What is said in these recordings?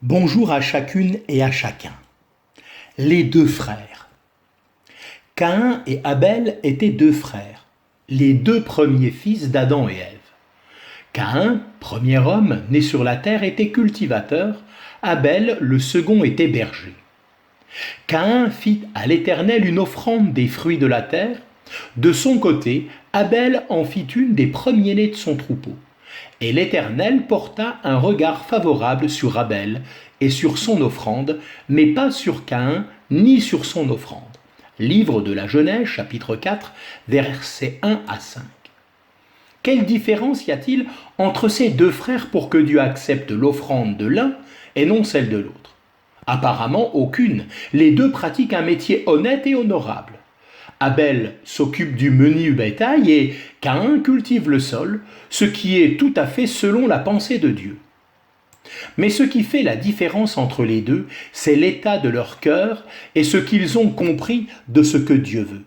Bonjour à chacune et à chacun. Les deux frères. Caïn et Abel étaient deux frères, les deux premiers fils d'Adam et Ève. Caïn, premier homme né sur la terre, était cultivateur, Abel, le second, était berger. Caïn fit à l'Éternel une offrande des fruits de la terre. De son côté, Abel en fit une des premiers-nés de son troupeau. Et l'Éternel porta un regard favorable sur Abel et sur son offrande, mais pas sur Caïn ni sur son offrande. Livre de la Genèse, chapitre 4, versets 1 à 5. Quelle différence y a-t-il entre ces deux frères pour que Dieu accepte l'offrande de l'un et non celle de l'autre? Apparemment aucune. Les deux pratiquent un métier honnête et honorable. Abel s'occupe du menu bétail et Caïn cultive le sol, ce qui est tout à fait selon la pensée de Dieu. Mais ce qui fait la différence entre les deux, c'est l'état de leur cœur et ce qu'ils ont compris de ce que Dieu veut.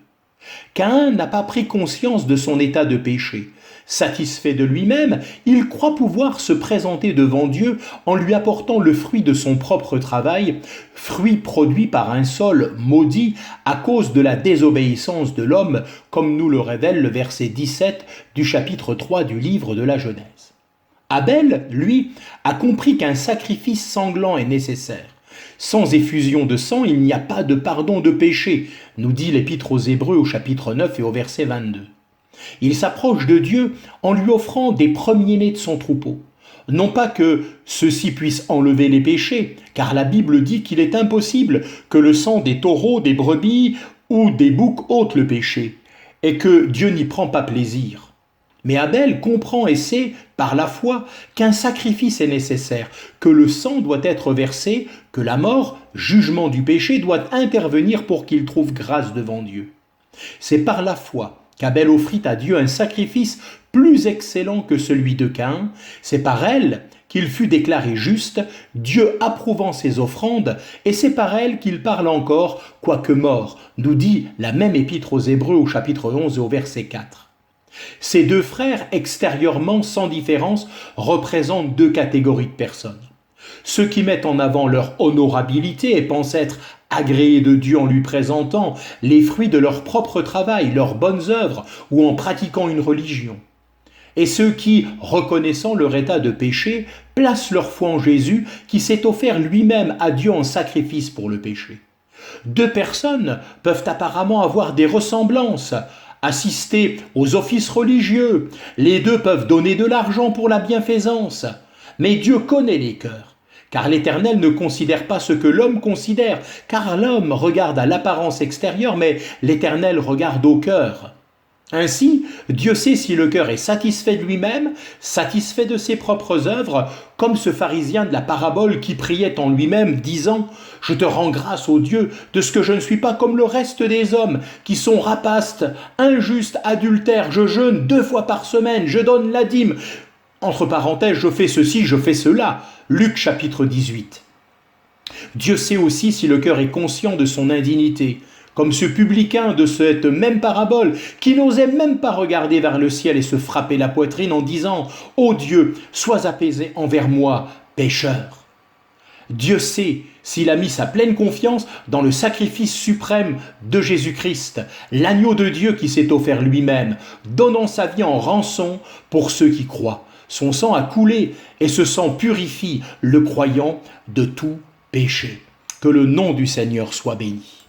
Caïn n'a pas pris conscience de son état de péché. Satisfait de lui-même, il croit pouvoir se présenter devant Dieu en lui apportant le fruit de son propre travail, fruit produit par un sol maudit à cause de la désobéissance de l'homme, comme nous le révèle le verset 17 du chapitre 3 du livre de la Genèse. Abel, lui, a compris qu'un sacrifice sanglant est nécessaire. Sans effusion de sang, il n'y a pas de pardon de péché, nous dit l'Épître aux Hébreux au chapitre 9 et au verset 22. Il s'approche de Dieu en lui offrant des premiers-nés de son troupeau. Non pas que ceux-ci puissent enlever les péchés, car la Bible dit qu'il est impossible que le sang des taureaux, des brebis ou des boucs ôte le péché, et que Dieu n'y prend pas plaisir. Mais Abel comprend et sait, par la foi, qu'un sacrifice est nécessaire, que le sang doit être versé, que la mort, jugement du péché, doit intervenir pour qu'il trouve grâce devant Dieu. C'est par la foi qu'Abel offrit à Dieu un sacrifice plus excellent que celui de Caïn. C'est par elle qu'il fut déclaré juste, Dieu approuvant ses offrandes, et c'est par elle qu'il parle encore, quoique mort, nous dit la même Épître aux Hébreux au chapitre 11 et au verset 4. Ces deux frères, extérieurement sans différence, représentent deux catégories de personnes. Ceux qui mettent en avant leur honorabilité et pensent être agréés de Dieu en lui présentant les fruits de leur propre travail, leurs bonnes œuvres ou en pratiquant une religion. Et ceux qui, reconnaissant leur état de péché, placent leur foi en Jésus qui s'est offert lui-même à Dieu en sacrifice pour le péché. Deux personnes peuvent apparemment avoir des ressemblances, assister aux offices religieux, les deux peuvent donner de l'argent pour la bienfaisance, mais Dieu connaît les cœurs. Car l'Éternel ne considère pas ce que l'homme considère, car l'homme regarde à l'apparence extérieure, mais l'Éternel regarde au cœur. Ainsi, Dieu sait si le cœur est satisfait de lui-même, satisfait de ses propres œuvres, comme ce pharisien de la parabole qui priait en lui-même, disant « Je te rends grâce, ô Dieu, de ce que je ne suis pas comme le reste des hommes, qui sont rapastes, injustes, adultères, je jeûne 2 fois par semaine, je donne la dîme. » Entre parenthèses, je fais ceci, je fais cela. Luc chapitre 18. Dieu sait aussi si le cœur est conscient de son indignité, comme ce publicain de cette même parabole qui n'osait même pas regarder vers le ciel et se frapper la poitrine en disant « Ô Dieu, sois apaisé envers moi, pécheur ». Dieu sait s'il a mis sa pleine confiance dans le sacrifice suprême de Jésus-Christ, l'agneau de Dieu qui s'est offert lui-même, donnant sa vie en rançon pour ceux qui croient. Son sang a coulé et ce sang purifie le croyant de tout péché. Que le nom du Seigneur soit béni.